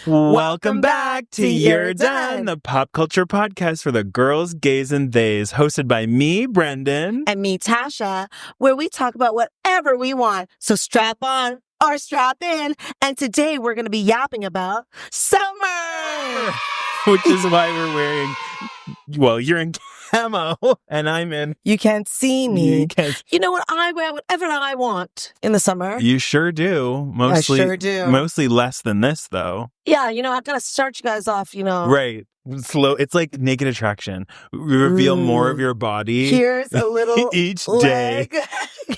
Welcome back to You're Done, the pop culture podcast for the girls, gays, and theys, hosted by me, Brendan. And me, Tasha, where we talk about whatever we want. So strap on or strap in. And today we're going to be yapping about summer. Which is why we're wearing, well, you're in camo and I'm in. You can't see me. You can't. You know what? I wear whatever I want in the summer. You sure do. Mostly, I sure do. Mostly less than this, though. Yeah, I got to start you guys off, Right. Slow. It's like Naked Attraction. We reveal more of your body. Here's a little each leg. day.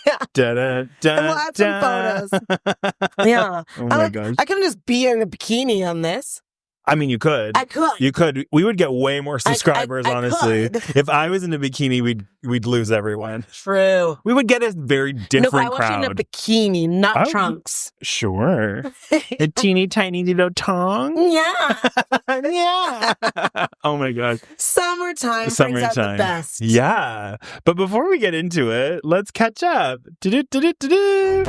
Yeah. Da-da, da, And we'll add some photos. Yeah. Oh my gosh. I couldn't just be in a bikini on this. I mean, you could. I could. You could. We would get way more subscribers, I honestly. could. If I was in a bikini, we'd lose everyone. True. We would get a very different crowd. No, I crowd. want you in a bikini, not trunks. Sure. A teeny tiny little tongue? Yeah. Yeah. Oh my God. Summertime brings out the best. Yeah. But before we get into it, let's catch up. Do-do-do-do-do-do.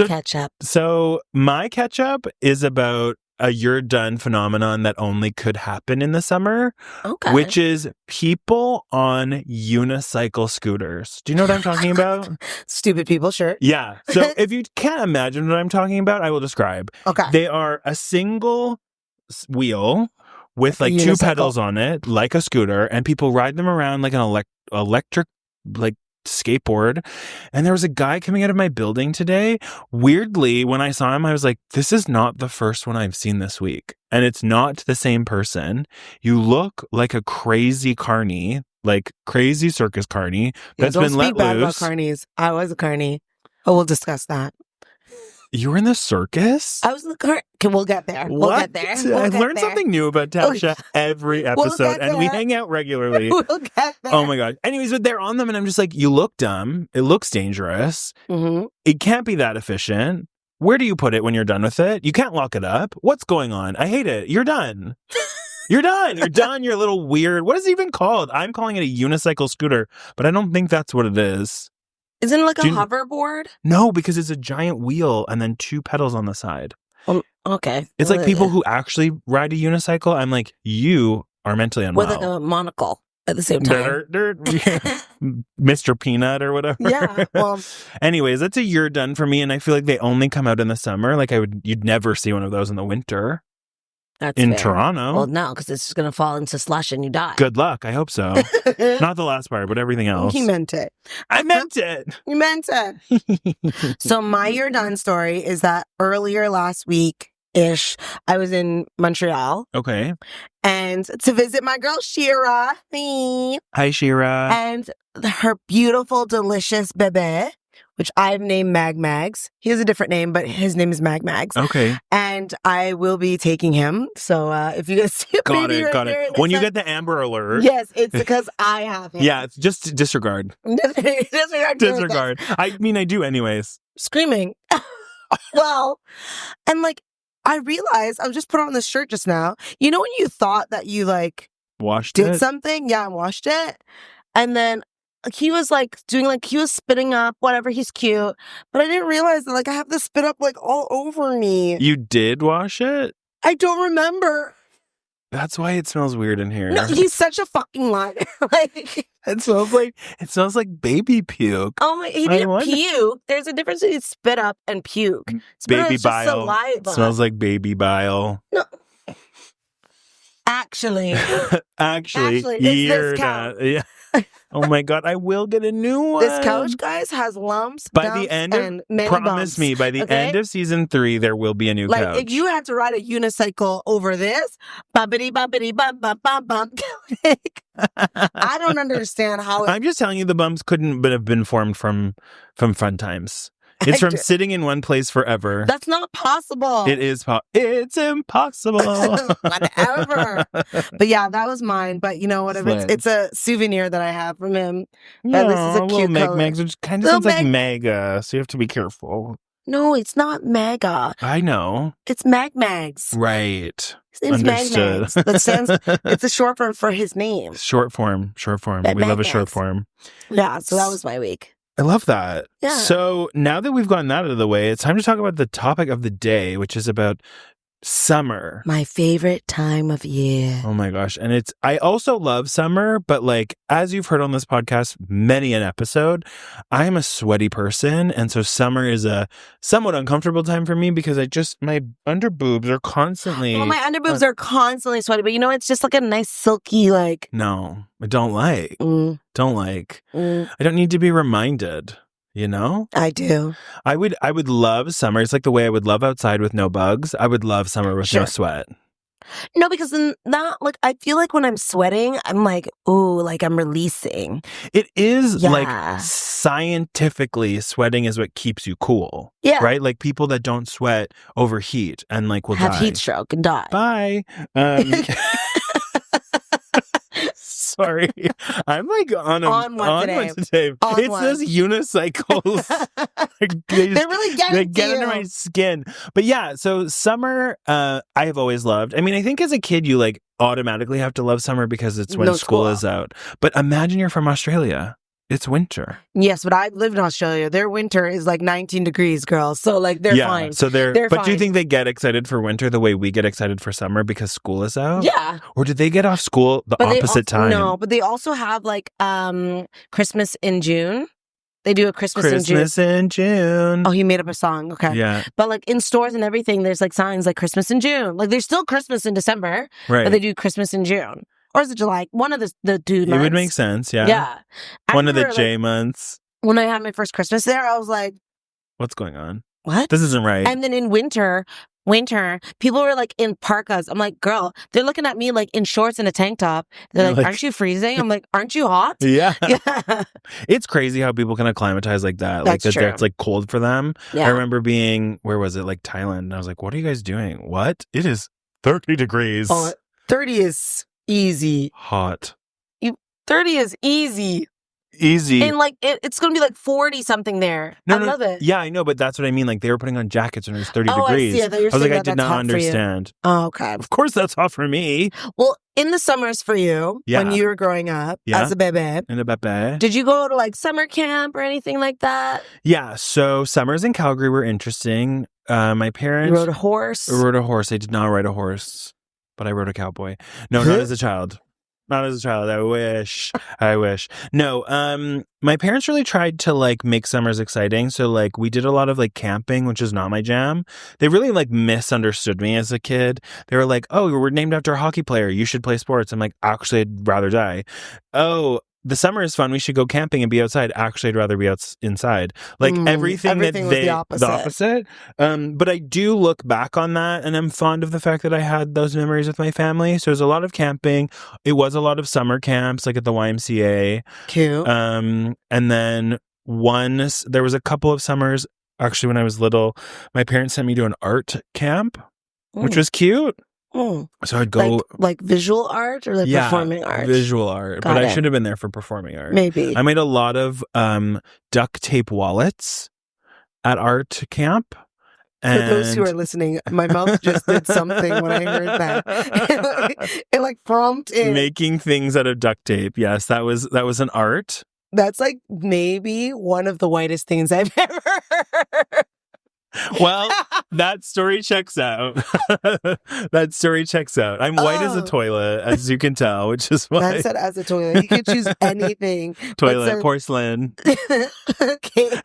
Catch-up. So my catch-up is about a You're Done phenomenon that only could happen in the summer, okay, which is people on unicycle scooters. Do you know what I'm talking about? Stupid people, sure. Yeah. So if you can't imagine what I'm talking about, I will describe. Okay. They are a single wheel with like two pedals on it, like a scooter, and people ride them around like an electric, like, skateboard. And there was a guy coming out of my building today. Weirdly, when I saw him, I was like, this is not the first one I've seen this week. And it's not the same person. You look like a crazy carny, like crazy circus carny that's been let loose. Don't speak bad about carnies. I was a carny. Oh, we'll discuss that. You were in the circus? I was in the car. Okay, we'll get there. We'll get there. I learned something new about Tasha every episode, and we hang out regularly. We'll get there. Oh my God. Anyways, but they're on them, and I'm just like, you look dumb. It looks dangerous. Mm-hmm. It can't be that efficient. Where do you put it when you're done with it? You can't lock it up. What's going on? I hate it. You're done. You're done. You're done. You're a little weird. What is it even called? I'm calling it a unicycle scooter, but I don't think that's what it is. Isn't it like a hoverboard? No, because it's a giant wheel and then two pedals on the side. Okay. It's like people who actually ride a unicycle. I'm like, you are mentally unwell. With like a monocle at the same time. Mr. Peanut or whatever. Yeah. Well. Anyways, that's a You're Done for me, and I feel like they only come out in the summer. Like you'd never see one of those in the winter. That's in fair. Toronto. Well, no, because it's just going to fall into slush and you die. Good luck. I hope so. Not the last part, but everything else. He meant it. I meant it. You meant it. So my You're Done story is that earlier last week-ish, I was in Montreal. Okay. And to visit my girl, Shira. Hi, Shira. And her beautiful, delicious bebe, which I've named Mag Mags. He has a different name, but his name is Mag Mags. Okay. And I will be taking him. So if you guys see a baby right got there, it. When you get the Amber Alert. Yes, it's because I have him. Yeah, it's just disregard. Disregard. I mean, I do anyways. Screaming. Well, and like, I realized, I was just put on this shirt just now. You know when you thought that you like did something? Yeah, I washed it. And then he was like he was spitting up, whatever, he's cute. But I didn't realize that like I have this spit up like all over me. You did wash it? I don't remember. That's why it smells weird in here. No, he's such a fucking liar. Like it smells like baby puke. Oh my, he didn't puke. There's a difference between spit up and puke. Spit baby bile. Saliva. Smells like baby bile. No. Actually, you're not. Yeah. Oh my God, I will get a new one. This couch, guys, has lumps, by the end and many promise bumps. me, by the end of season 3, there will be a new couch. Like, if you had to ride a unicycle over this, bumpity, bumpity, bump, bump, bump, bump. I don't understand how I'm just telling you the bumps couldn't have been formed from fun times. It's from sitting in one place forever. That's not possible. It is. It's impossible. Whatever. But yeah, that was mine. But you know what? It's a souvenir that I have from him. No, this is a cute color. Mags, which kind of sounds like mega, so you have to be careful. No, it's not mega. I know. It's Mag Mags. Right. His name's Mag Mags. That stands. It's a short form for his name. Short form. We love a short form. Yeah. So that was my week. I love that. Yeah. So now that we've gotten that out of the way, it's time to talk about the topic of the day, which is about summer. My favorite time of year. Oh my gosh. And I also love summer, but like, as you've heard on this podcast, many an episode, I am a sweaty person. And so summer is a somewhat uncomfortable time for me because my under boobs are constantly. Well, my under boobs are constantly sweaty, but it's just like a nice silky, like. No, I don't like. Don't like. I don't need to be reminded. I do. I would love summer. It's like the way I would love outside with no bugs. I would love summer with no sweat. No, because then I feel like when I'm sweating, I'm like, ooh, like I'm releasing. It is like scientifically sweating is what keeps you cool. Yeah. Right? Like people that don't sweat overheat and like will have die. Heat stroke and die. Bye. Sorry. I'm like on one today. It's those unicycles. They're really getting they get under my skin. But yeah, so summer, I have always loved. I mean, I think as a kid, you like automatically have to love summer because it's when school is out. But imagine you're from Australia. It's winter. Yes, but I've lived in Australia. Their winter is like 19 degrees, girl. So like they're fine. So they're fine. But do you think they get excited for winter the way we get excited for summer because school is out? Yeah. Or did they get off school the opposite time? No, but they also have like Christmas in June. They do a Christmas in June. Oh, he made up a song. Okay. Yeah. But like in stores and everything, there's like signs like Christmas in June. Like there's still Christmas in December, right? But they do Christmas in June. Or is it July? One of the 2 months. It would make sense, yeah. Yeah. One of the J months. When I had my first Christmas there, I was like, what's going on? What? This isn't right. And then in winter, people were like in parkas. I'm like, girl, they're looking at me like in shorts and a tank top. They're like, aren't you freezing? I'm like, aren't you hot? Yeah. It's crazy how people can acclimatize like that. That's true. It's like cold for them. Yeah. I remember being, where was it? Like Thailand. And I was like, what are you guys doing? What? It is 30 degrees. 30 is easy. Hot. 30 is easy. Easy. And like it's going to be like 40 something there. I love it. Yeah, I know, but that's what I mean. Like they were putting on jackets when it was 30 degrees. I see. I was like, I did not understand. Oh, okay. Of course that's hot for me. Well, in the summers for you, when you were growing up as a baby. In a baby. Did you go to like summer camp or anything like that? Yeah, so summers in Calgary were interesting. My parents... You rode a horse? I rode a horse. I did not ride a horse, but I rode a cowboy. No, not as a child. Not as a child. I wish. No, my parents really tried to like make summers exciting. So like we did a lot of like camping, which is not my jam. They really like misunderstood me as a kid. They were like, oh, we're named after a hockey player. You should play sports. I'm like, actually, I'd rather die. Oh, the summer is fun. We should go camping and be outside. Actually, I'd rather be inside. Like everything was the opposite. But I do look back on that and I'm fond of the fact that I had those memories with my family. So it was a lot of camping. It was a lot of summer camps, like at the YMCA. Cute. And then there was a couple of summers, actually, when I was little, my parents sent me to an art camp, which was cute. Oh. So I'd go like visual art or like performing art? Visual art. But I should have been there for performing art. Maybe. I made a lot of duct tape wallets at art camp. And for those who are listening, my mouth just did something when I heard that. It like prompted making things out of duct tape. Yes, that was an art. That's like maybe one of the whitest things I've ever heard. Well, that story checks out. That story checks out. I'm white as a toilet, as you can tell, which is why. I said as a toilet. You could choose anything. Toilet, porcelain. Okay.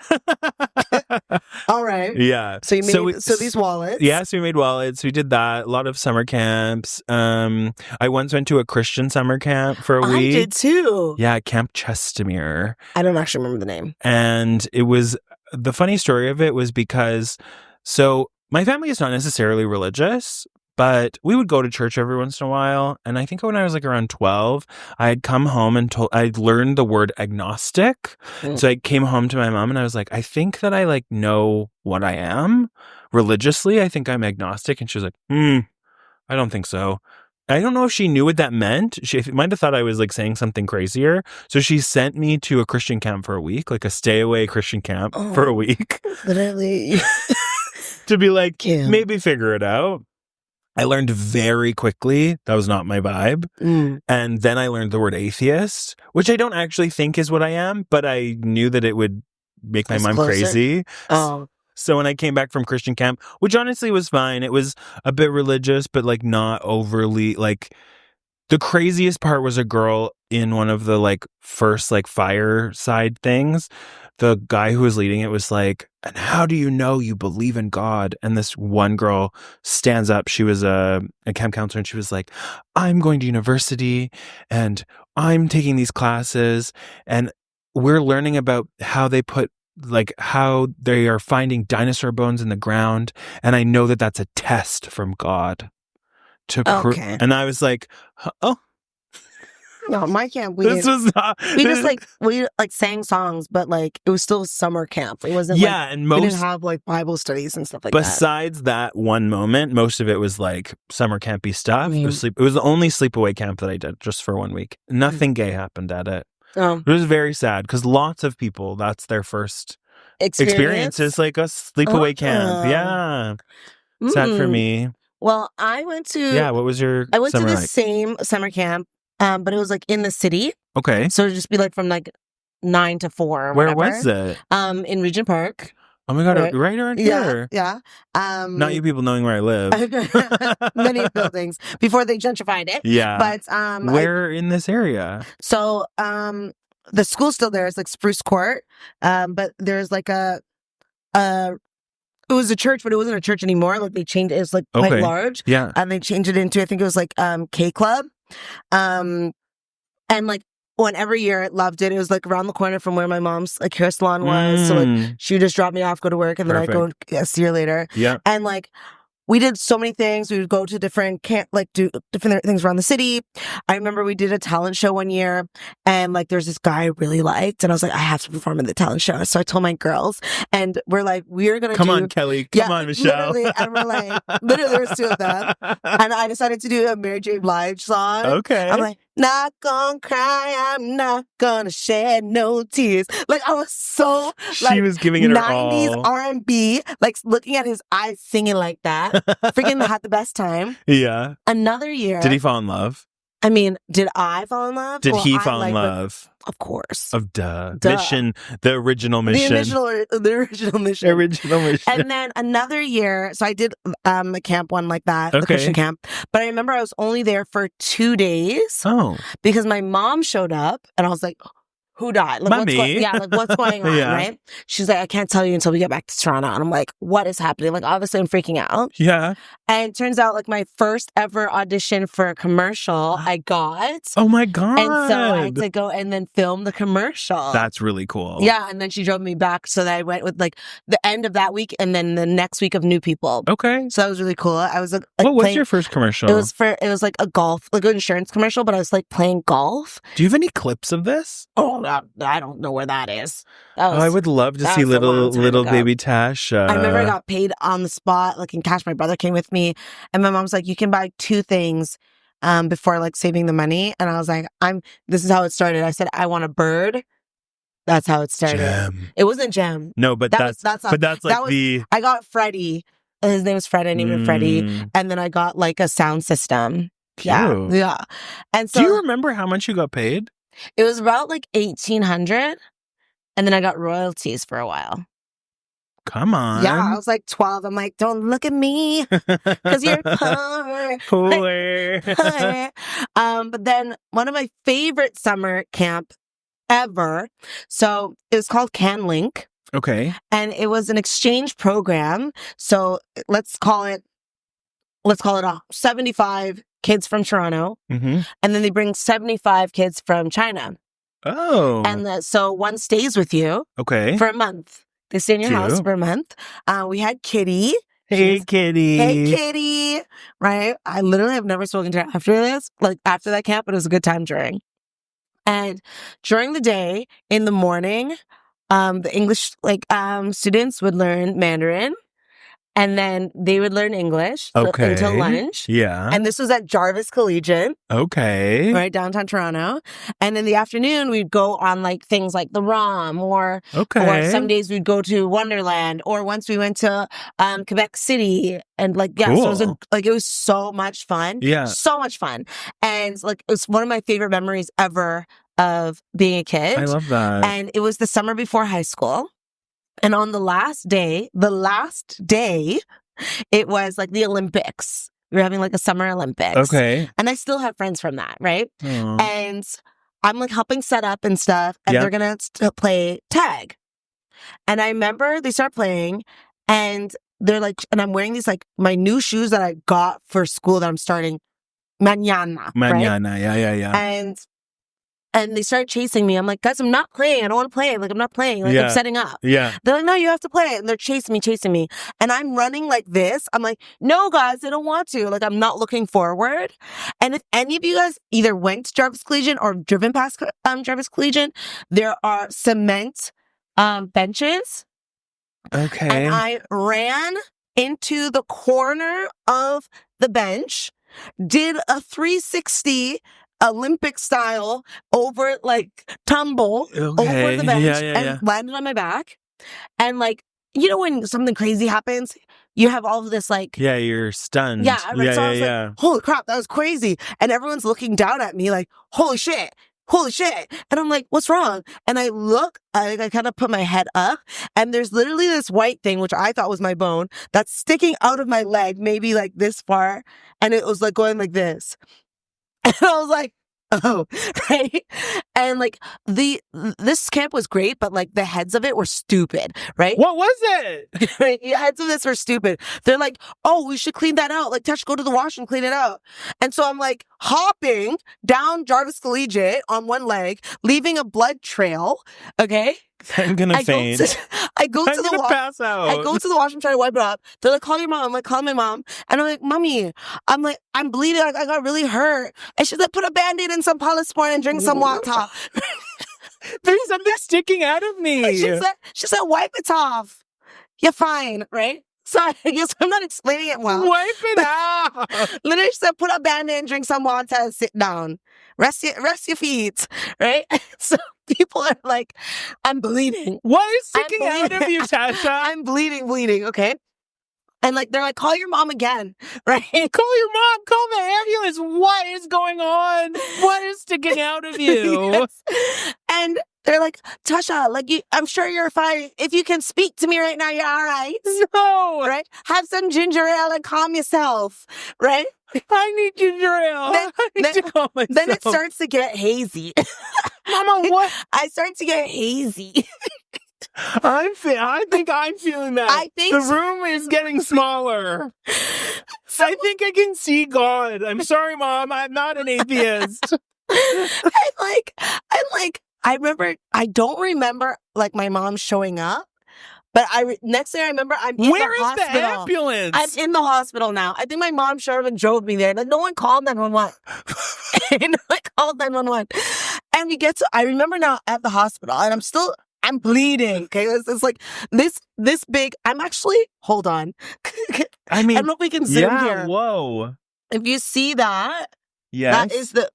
All right. Yeah. So you made so these wallets. Yes, we made wallets. We did that. A lot of summer camps. I once went to a Christian summer camp for a week. I did too. Yeah, Camp Chestermere. I don't actually remember the name. And it was... The funny story of it was because, so my family is not necessarily religious, but we would go to church every once in a while. And I think when I was like around 12, I had come home and I'd learned the word agnostic. So I came home to my mom and I was like, I think that I like know what I am religiously. I think I'm agnostic. And she was like, I don't think so. I don't know if she knew what that meant. She might have thought I was like saying something crazier. So she sent me to a Christian camp for a week, like a stay away Christian camp for a week. Literally. To be like, maybe figure it out. I learned very quickly that was not my vibe. And then I learned the word atheist, which I don't actually think is what I am, but I knew that it would make my mom crazy. Oh. So when I came back from Christian camp, which honestly was fine, it was a bit religious, but like not overly like. The craziest part was a girl in one of the like first like fireside things. The guy who was leading it was like, and how do you know you believe in God? And this one girl stands up. She was a camp counselor, and she was like, I'm going to university and I'm taking these classes and we're learning about how they put like how they are finding dinosaur bones in the ground. And I know that that's a test from God. And I was like, oh. No, my camp, we sang songs, but like it was still summer camp. It wasn't and we didn't have like Bible studies and stuff like that. Besides that one moment, most of it was like summer campy stuff. It was the only sleepaway camp that I did just for 1 week. Nothing gay happened at it. It was very sad because lots of people, that's their first experience is like a sleepaway camp. Yeah. Sad for me. Well, I went to... what was your I went to the like? same summer camp, but it was like in the city. Okay. So it'd just be like from like 9 to 4 or Where whatever. was it? In Regent Park. Oh my God, right around here. Yeah. Not you people knowing where I live. Many buildings before they gentrified it. Yeah. But where in this area? So the school's still there. It's like Spruce Court. But there's like it was a church, but it wasn't a church anymore. Like they changed it. It was like quite large. Yeah. And they changed it into, I think it was like K Club. And like every year I loved it. It was like around the corner from where my mom's like hair salon was. So like she would just drop me off, go to work, and then I'd go see her later. Yeah. And like we did so many things. We would go to different do different things around the city. I remember we did a talent show one year, and like there's this guy I really liked, and I was like, I have to perform in the talent show. So I told my girls, and we're like, we're gonna come on, Kelly, come on, Michelle. Literally, and we're like, literally, there's 2 of them, and I decided to do a Mary J. Blige song. Okay, I'm like, not gonna cry, I'm not gonna shed no tears. Like I was so like, she was giving it her 90s all. R&B, like looking at his eyes singing like that. Freaking had the best time. Yeah. Another year. Did he fall in love? I mean, did I fall in love? Did he fall in love? Of course. Mission, the original mission. The original mission. Original mission. And then another year, so I did a camp one like that, the Christian camp. But I remember I was only there for 2 days. Oh. Because my mom showed up, and I was like, who died? Like, Mommy. What's going on, right? She's like, I can't tell you until we get back to Toronto. And I'm like, what is happening? Like, obviously, I'm freaking out. Yeah. And it turns out, like, my first ever audition for a commercial, I got. Oh, my God. And so I had to go and then film the commercial. That's really cool. Yeah. And then she drove me back so that I went with, like, the end of that week and then the next week of New People. Okay. So that was really cool. I was, like, what was your first commercial? It was like a golf, like an insurance commercial, but I was, like, playing golf. Do you have any clips of this? Oh, I don't know where that is. I would love to see little baby Tasha. I remember I got paid on the spot, like in cash. My brother came with me, and my mom's like, "You can buy 2 things before like saving the money." And I was like, This is how it started. I said, "I want a bird." That's how it started. Gem. It wasn't Gem. No, but that's I got Freddie. His name was Fred. I named him Freddie, and then I got like a sound system. Cute. Yeah. And so, do you remember how much you got paid? It was about like $1,800, and then I got royalties for a while. Come on. Yeah, I was like 12. I'm like, don't look at me, because you're poor. Poor. But then one of my favorite summer camp ever. So it was called CanLink. Okay. And it was an exchange program. So let's call it 75 kids from Toronto. Mm-hmm. And then they bring 75 kids from China. Oh. And so one stays with you. Okay. For a month. They stay in your house for a month. We had Kitty. Hey, Kitty. Hey, Kitty. Right? I literally have never spoken to her after this. Like, after that camp, but it was a good time during. And during the day, in the morning, the English, students would learn Mandarin. And then they would learn English until lunch. Yeah. And this was at Jarvis Collegiate. Okay. Right, downtown Toronto. And in the afternoon, we'd go on like things like the ROM or some days we'd go to Wonderland, or once we went to Quebec City. And cool. So it was so much fun. Yeah. So much fun. And like, it was one of my favorite memories ever of being a kid. I love that. And it was the summer before high school. And on the last day, it was like the Olympics. We were having like a summer Olympics. Okay. And I still have friends from that, right? And I'm like helping set up and stuff. And they're going to play tag. And I remember they start playing and they're like, and I'm wearing these like my new shoes that I got for school that I'm starting mañana. Mañana, right? yeah. And they started chasing me. I'm like, guys, I'm not playing. I don't want to play. Like, I'm not playing. Like, I'm setting up. Yeah. They're like, no, you have to play. And they're chasing me. And I'm running like this. I'm like, no, guys, I don't want to. Like, I'm not looking forward. And if any of you guys either went to Jarvis Collegiate or driven past Jarvis Collegiate, there are cement benches. Okay. And I ran into the corner of the bench, did a 360 Olympic style over tumble over the bench and landed on my back. And when something crazy happens, you have all of this you're stunned. Yeah. Right? So I was like, holy crap, that was crazy. And everyone's looking down at me like, holy shit. And I'm like, what's wrong? And I look, I kind of put my head up and there's literally this white thing, which I thought was my bone, that's sticking out of my leg, maybe like this far. And it was like going like this. And I was like, oh, right. And this camp was great, but the heads of it were stupid, right? What was it? The heads of this were stupid. They're like, oh, we should clean that out. Tasha, go to the wash and clean it out. And so I'm hopping down Jarvis Collegiate on one leg, leaving a blood trail. Okay. I'm gonna faint. I go to the pass out. I go to the washroom trying to wipe it up. They're like, call your mom. I'm like, call my mom. And I'm like, mommy, I'm bleeding. I got really hurt. And she's like, put a Band-Aid in some Polysporin and drink some water. There's something sticking out of me. She said, wipe it off. You're fine, right? So I guess I'm not explaining it well. Wipe it out. Literally, she said, put a Band-Aid and drink some water and sit down. Rest your feet, right? So people are like, I'm bleeding. What is sticking out of you, Tasha? I'm bleeding, okay? And they're like, call your mom again, right? Call your mom, call the ambulance. What is going on? What is sticking out of you? Yes. And they're like, Tasha, I'm sure you're fine. If you can speak to me right now, you're all right. No. Right? Have some ginger ale and calm yourself, right? I need ginger ale. I need to calm myself. Then it starts to get hazy. Mama, what? I start to get hazy. I think I'm feeling that. I think the room is getting smaller. I think I can see God. I'm sorry, Mom. I'm not an atheist. I remember. I don't remember my mom showing up. But next thing I remember, I'm in the hospital. Where is the ambulance? I'm in the hospital now. I think my mom showed up and drove me there. No one called 911. No one called 911. And I remember now at the hospital, and I'm bleeding. Okay, it's this big. I'm actually. Hold on. I don't know if we can zoom here. Whoa. If you see that. Yes. That is the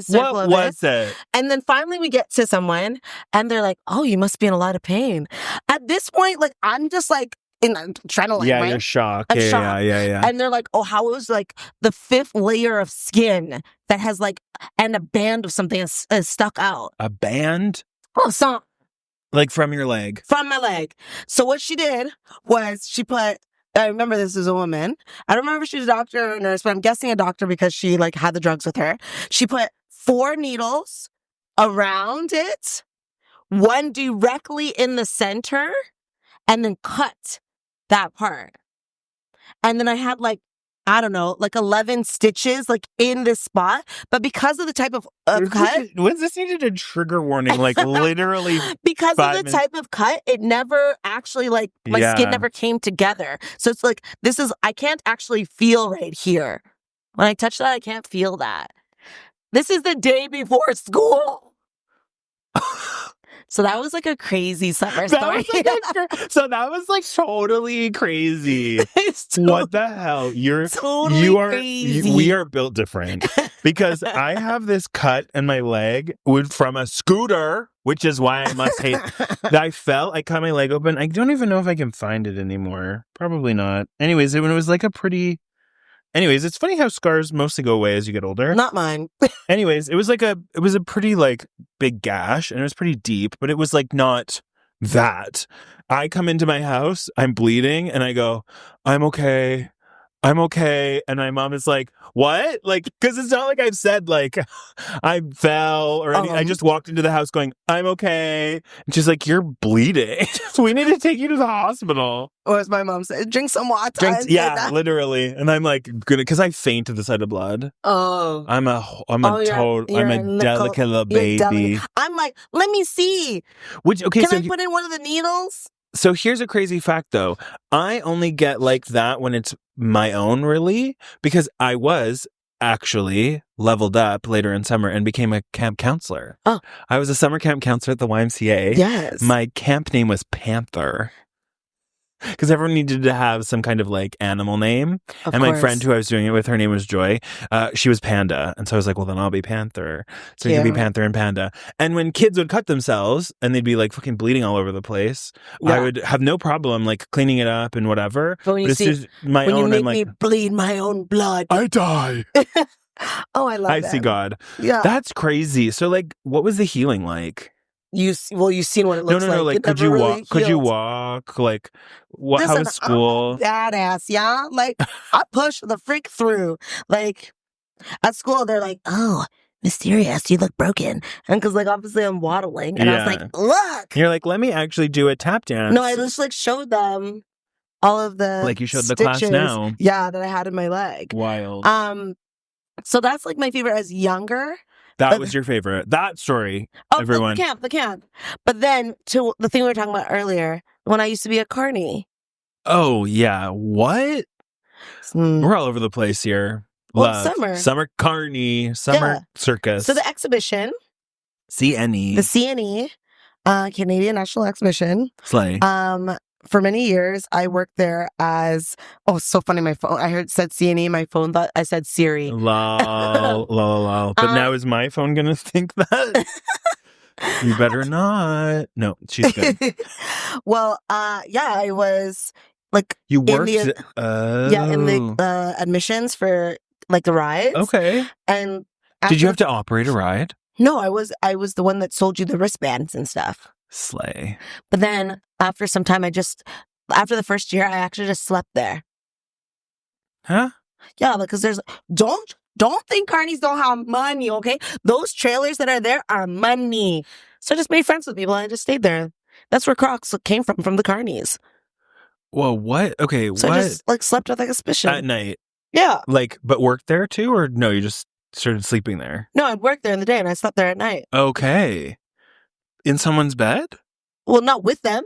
circle of it. What was it? And then finally we get to someone and they're like, oh, you must be in a lot of pain. At this point, I'm just trying to yeah, right? You're shocked. I'm shocked. Yeah. And they're like, oh, how was the fifth layer of skin that has and a band of something is stuck out. A band? Oh, so. From your leg? From my leg. So what she did was she put, I remember this is a woman. I don't remember if she was a doctor or a nurse, but I'm guessing a doctor because she had the drugs with her. She put 4 needles around it, one directly in the center, and then cut that part. And then I had 11 stitches in this spot. But because of the type of cut. Was this needed a trigger warning? Literally. Because of the type of cut, it never actually my skin never came together. So it's I can't actually feel right here. When I touch that, I can't feel that. This is the day before school. So that was a crazy summer story. So that was totally crazy. What the hell? Crazy. We are built different because I have this cut in my leg from a scooter, which is why I must hate that I cut my leg open. I don't even know if I can find it anymore. Probably not. Anyways, when it was Anyways, it's funny how scars mostly go away as you get older. Not mine. Anyways, it was a pretty big gash and it was pretty deep, but it was not that. I come into my house, I'm bleeding, and I go, I'm okay. I'm okay. And my mom is like, what? Like, because it's not like I've said, like, I fell or anything. I just walked into the house going, I'm okay. And she's like, you're bleeding. We need to take you to the hospital. Or as my mom said, drink some water. Yeah, literally. And I'm like, because I faint at the sight of blood. Oh. I'm a delicate little baby. I'm like, let me see. Can I put in one of the needles? So here's a crazy fact, though. I only get like that when it's my own, really, because I was actually leveled up later in summer and became a camp counselor. Oh. I was a summer camp counselor at the YMCA. Yes. My camp name was Panther. Because everyone needed to have some kind of like animal name. And my friend who I was doing it with, her name was Joy. She was Panda. And so I was like, well, then I'll be Panther. So you can be Panther and Panda. And when kids would cut themselves and they'd be like fucking bleeding all over the place, I would have no problem like cleaning it up and whatever. But when you make me bleed my own blood, I die. Oh, I love that. I see God. Yeah. That's crazy. So like, what was the healing like? You've seen what it looks like. No. Like, could you walk? Could you walk? Like, what? How was school? I'm badass, yeah. Like, I push the freak through. Like, at school, they're like, "Oh, mysterious, you look broken," and because like obviously I'm waddling, and I was like, "Look." You're like, let me actually do a tap dance. No, I just like showed them all of the like you showed stitches, the class now. Yeah, that I had in my leg. Wild. So that's like my favorite as younger. That was your favorite. That story, everyone. The camp. But then to the thing we were talking about earlier, when I used to be a carny. Oh, yeah. What? We're all over the place here. Well, Summer carny. Summer circus. So the exhibition. CNE. The CNE, Canadian National Exhibition. Slay. For many years, I worked there as, it's so funny, my phone, I heard it said CNE, my phone thought I said Siri. Lol. But now is my phone going to think that? You better not. No, she's good. Well, I was like... You worked? in the admissions for like the rides. Okay. And did you have to operate a ride? No, I was the one that sold you the wristbands and stuff. Slay. But then after some time, after the first year, I actually just slept there. Huh? Yeah, because don't think carnies don't have money, okay? Those trailers that are there are money. So I just made friends with people and I just stayed there. That's where Crocs came from the carnies. Well, what? Okay, so what? I just like slept with like a suspicion. At night? Yeah. Like, but worked there too? Or no, you just started sleeping there? No, I'd worked there in the day and I slept there at night. Okay. In someone's bed? Well, not with them.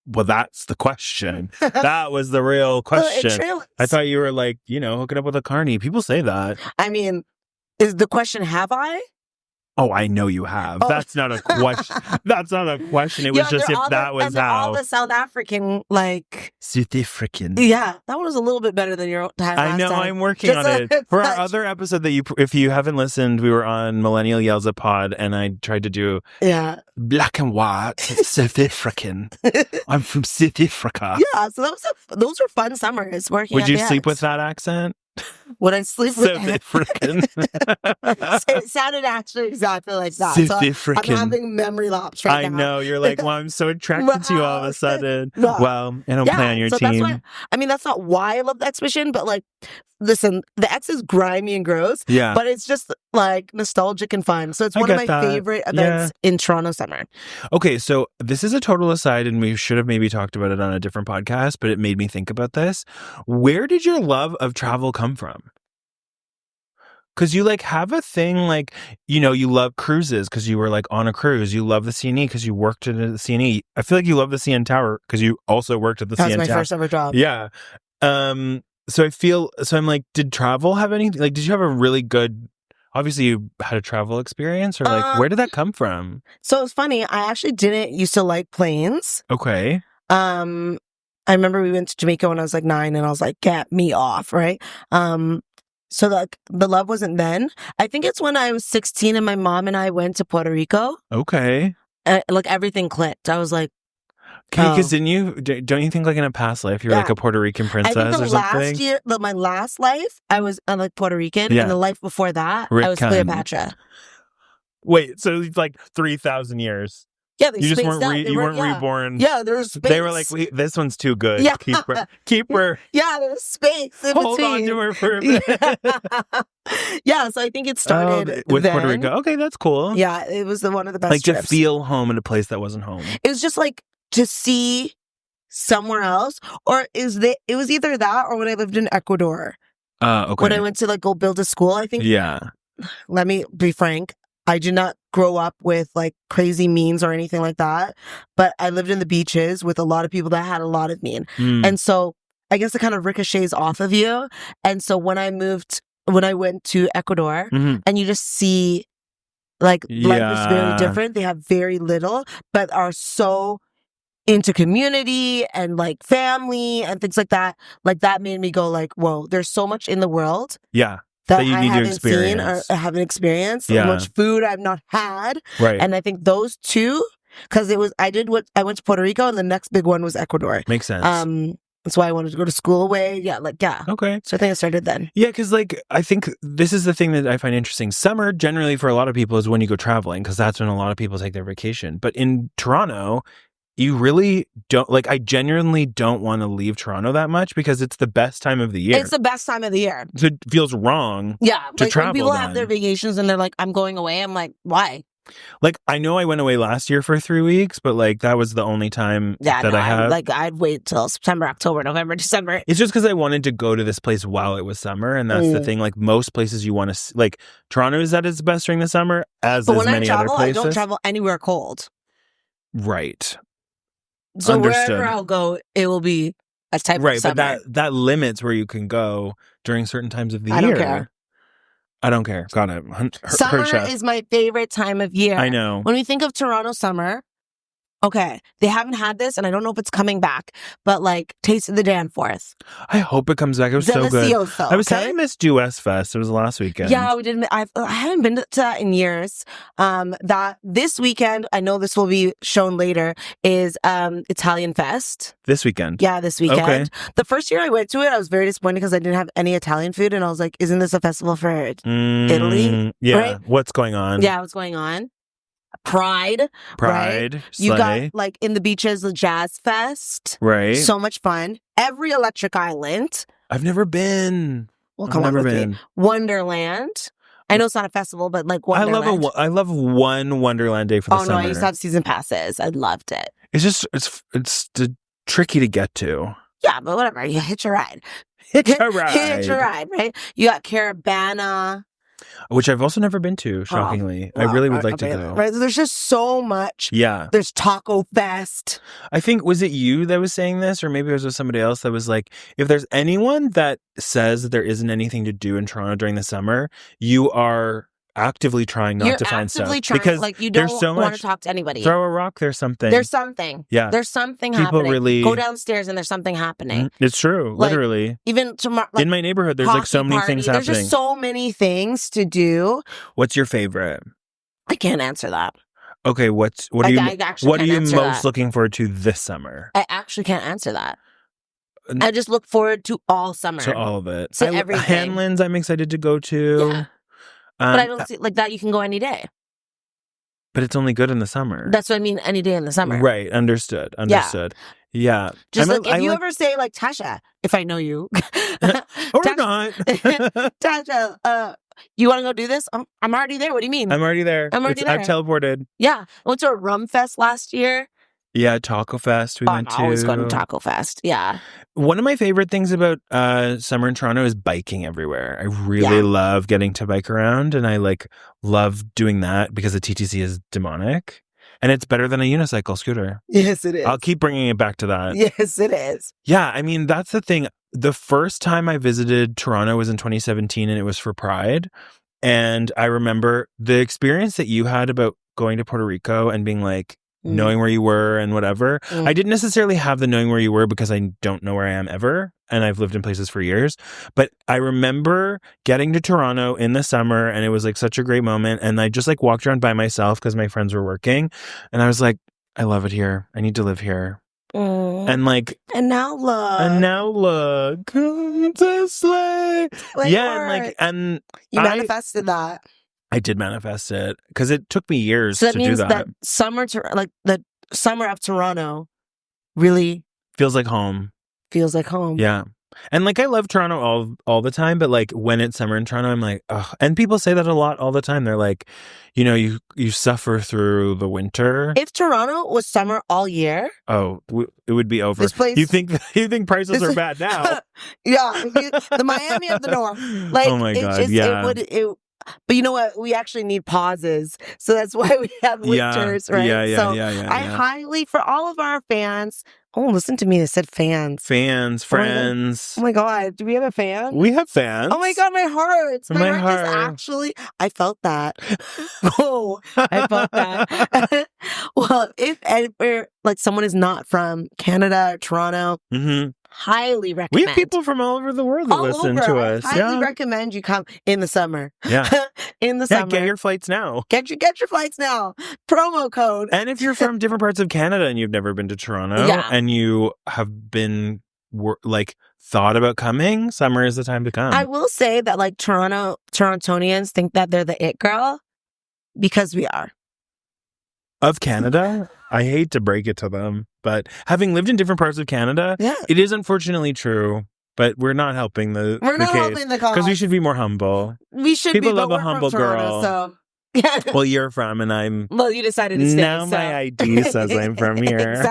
Well, that's the question. That was the real question. I thought you were like, hooking up with a carny. People say that. I mean, is the question, have I? Oh, I know you have. Oh. That's not a question. That's not a question. It was just if that was how. All the South African, like... South African. Yeah, that one was a little bit better than your time last I know, time. I'm working on it. For our other episode that if you haven't listened, we were on Millennial Yells at Pod, and I tried to do black and white South African. I'm from South Africa. Yeah, so those were fun summers working Would at you the sleep X. with that accent? Would I sleep with South African? It sounded actually exactly like that. South African. I'm having memory lapse right now. I know. You're like, well, I'm so attracted to you all of a sudden. Well, I don't play on your team. That's not why I love the exhibition, but like, listen, the X is grimy and gross. Yeah. But it's just like nostalgic and fun. So it's one of my favorite events in Toronto summer. Okay, so this is a total aside, and we should have maybe talked about it on a different podcast, but it made me think about this. Where did your love of travel come from? Because you like have a thing like, you love cruises because you were like on a cruise. You love the CNE because you worked at the CNE. I feel like you love the CN Tower because you also worked at the CN Tower. That was my first ever job. Yeah. So I'm like, did travel have anything? Like, did you have a really good, obviously you had a travel experience, or like, where did that come from? So it's funny. I actually didn't used to like planes. Okay. I remember we went to Jamaica when I was like 9 and I was like, get me off. Right. So like the love wasn't then. I think it's when I was 16 and my mom and I went to Puerto Rico. Okay. Like everything clicked. I was like, okay, because don't you think like in a past life you were like a Puerto Rican princess or something? Last year, my last life, I was like Puerto Rican, and the life before that, I was Cleopatra. Wait, so it's like 3,000 years. Yeah, they you just spaced weren't out. you weren't reborn. Yeah, there was space. They were like, this one's too good. Yeah. Keep her. Yeah, there was space in Hold between. on to her for a bit. Yeah, so I think it started with then. Puerto Rico. Okay, that's cool. Yeah, it was one of the best like trips. To feel home in a place that wasn't home. It was just like to see somewhere else, or it was either that or when I lived in Ecuador. Okay. When I went to like go build a school, I think. Yeah. Let me be frank. I did not grow up with like crazy means or anything like that, but I lived in the beaches with a lot of people that had a lot of mean. And so I guess it kind of ricochets off of you. And so when I went to Ecuador and you just see like life is very different. They have very little, but are so into community and like family and things like that. Like that made me go like, whoa, there's so much in the world. Yeah. That you need to experience. Seen or haven't experienced. So much food I've not had. Right. And I think those two, because I went to Puerto Rico and the next big one was Ecuador. Makes sense. That's why I wanted to go to school away. Yeah. Okay. So I think I started then. Yeah. Cause like, I think this is the thing that I find interesting. Summer generally for a lot of people is when you go traveling, because that's when a lot of people take their vacation. But in Toronto, you really don't, like, I genuinely don't want to leave Toronto that much because it's the best time of the year. It's the best time of the year. So it feels wrong to travel. When people have their vacations and they're like, I'm going away. I'm like, why? Like, I know I went away last year for 3 weeks, but like, that was the only time I had. I'd wait till September, October, November, December. It's just because I wanted to go to this place while it was summer. And that's the thing. Like, most places you want to, like, Toronto is at its best during the summer, but when many other places. I don't travel anywhere cold. Right. So wherever I'll go, it will be a type of summer. But that limits where you can go during certain times of the year. I don't care. I don't care. Got it. Summer is my favorite time of year. I know. When we think of Toronto summer, okay, they haven't had this, and I don't know if it's coming back, but like Taste of the Danforth. I hope it comes back. It was so good. I was sad I missed US Fest. It was last weekend. Yeah, we didn't. I haven't been to that in years. That this weekend, I know this will be shown later, is Italian Fest. This weekend? Yeah, this weekend. Okay. The first year I went to it, I was very disappointed because I didn't have any Italian food, and I was like, isn't this a festival for Italy? Yeah. Right? What's going on? Yeah, what's going on? Pride. Right? You got like in the beaches, the Jazz Fest. Right. So much fun. Every electric island. I've never been. Well, come on with me. Wonderland. I know it's not a festival, but like Wonderland. I love one Wonderland day for the summer. Oh no, I used to have season passes. I loved it. It's just it's tricky to get to. Yeah, but whatever. You hitch a ride. Hitch a ride. Hitch a ride, right? You got Caravana. Which I've also never been to, shockingly. I really would like to go. Right? There's just so much. Yeah. There's Taco Fest. I think, was it you that was saying this? Or maybe it was with somebody else that was like, if there's anyone that says that there isn't anything to do in Toronto during the summer, you are actively trying not to find stuff. Because like you don't want to talk to anybody. Throw a rock, there's something. There's something. Yeah. There's something happening. Really go downstairs and there's something happening. It's true. Like, literally. Even tomorrow. Like, in my neighborhood, there's like so many things happening. There's just so many things to do. What's your favorite? I can't answer that. Okay, what are you most looking forward to this summer? I actually can't answer that. I just look forward to all summer. To all of it. To everything. Hanlon's I'm excited to go to. Yeah. But I don't see like that. You can go any day. But it's only good in the summer. That's what I mean. Any day in the summer. Right. Understood. Yeah. Just like if you ever say like Tasha, if I know you, or not, Tasha, you want to go do this? I'm already there. What do you mean? I'm already there. I've teleported. Yeah. I went to a Rum Fest last year. Yeah, Taco Fest we went to. I'm always going to Taco Fest. Yeah. One of my favorite things about summer in Toronto is biking everywhere. I really love getting to bike around, and I love doing that because the TTC is demonic, and it's better than a unicycle scooter. Yes, it is. I'll keep bringing it back to that. Yes, it is. Yeah, I mean, that's the thing. The first time I visited Toronto was in 2017, and it was for Pride. And I remember the experience that you had about going to Puerto Rico and being like, knowing where you were and whatever. I didn't necessarily have the knowing where you were because I don't know where I am ever. And I've lived in places for years. But I remember getting to Toronto in the summer and it was like such a great moment. And I just like walked around by myself because my friends were working. And I was like, I love it here. I need to live here. And like, and now look, it's a sleigh. Yeah, and you manifested that. I did manifest it because it took me years so that to means do that. That summer, the summer of Toronto, really feels like home. Feels like home. Yeah. And like I love Toronto all the time, but like when it's summer in Toronto, I'm like, ugh. And people say that a lot all the time. They're like, you know, you suffer through the winter. If Toronto was summer all year, it would be over. This place, you think prices are bad now? Yeah, the Miami of the North. Like, oh my god, yeah. But you know what? We actually need pauses, so that's why we have winters, right? Yeah. I highly, for all of our fans. Oh, listen to me. They said fans. Fans, friends. Oh my god. Do we have a fan? We have fans. Oh my god, my heart. My heart is actually, I felt that. Oh, I felt that. Well, if like someone is not from Canada or Toronto, highly recommend. We have people from all over the world that listen to us. I highly recommend you come in the summer. Yeah. In the summer. Get your flights now. Get your flights now. Promo code. And if you're from different parts of Canada and you've never been to Toronto and you have been thought about coming, summer is the time to come. I will say that like Torontonians think that they're the it girl because we are. Of Canada? I hate to break it to them, but having lived in different parts of Canada, it is unfortunately true. But we're not helping the case because we should be more humble. We should. People be, love a humble Toronto, girl. So. Well, you're from, and I'm. Well, you decided to stay. Now my ID says I'm from here.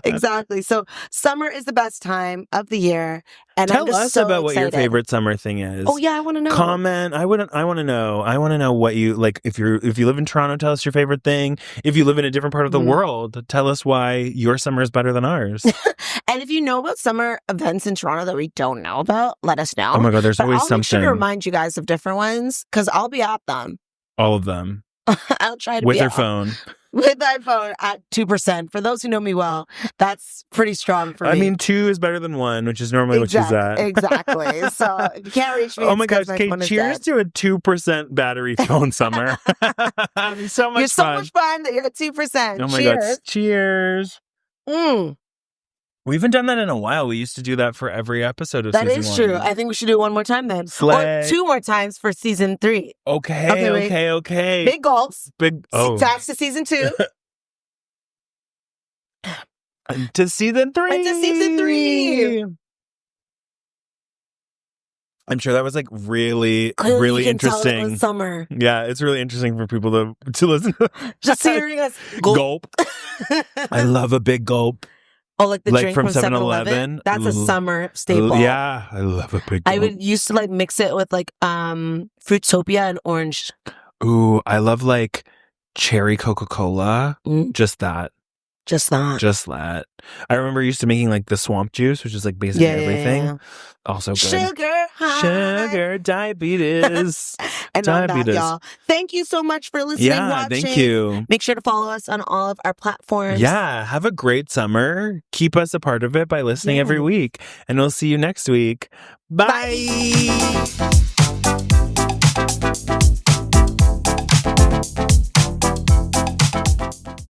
Exactly. So summer is the best time of the year, and tell us about what your favorite summer thing is. Oh yeah, I want to know. Comment. I want to know. I want to know what you like. If you live in Toronto, tell us your favorite thing. If you live in a different part of the world, tell us why your summer is better than ours. And if you know about summer events in Toronto that we don't know about, let us know. Oh my god, there's always something. I'll make sure to remind you guys of different ones because I'll be at them. All of them. I'll try to with be their phone. With my phone at 2%. For those who know me well, that's pretty strong for me. I mean, 2 is better than 1, which is normally what she's at. Exactly. So if you can't reach me. Oh my gosh, Kate, cheers to a 2% battery phone summer. So much fun. You're so much fun that you're at 2%. Oh my god, cheers. We haven't done that in a while. We used to do that for every episode of season 1. That is true. I think we should do it one more time then. Slay. Or 2 more times for season 3. Okay. Big gulps. Tax to season 2. To season 3. I'm sure that was like really interesting. Tell it was summer. Yeah, it's really interesting for people to listen. Just hearing us gulp. I love a big gulp. Oh, like the drink from 7-Eleven? That's a summer staple. Yeah, I love a big gulp. I would used to like mix it with like Fruitopia and orange. Ooh, I love like cherry Coca-Cola. Just that. I remember used to making like the swamp juice, which is like basically everything. Yeah. Also good. Sugar, diabetes. And diabetes. That, y'all. Thank you so much for listening, watching. Thank you. Make sure to follow us on all of our platforms. Yeah, have a great summer. Keep us a part of it by listening every week. And we'll see you next week. Bye.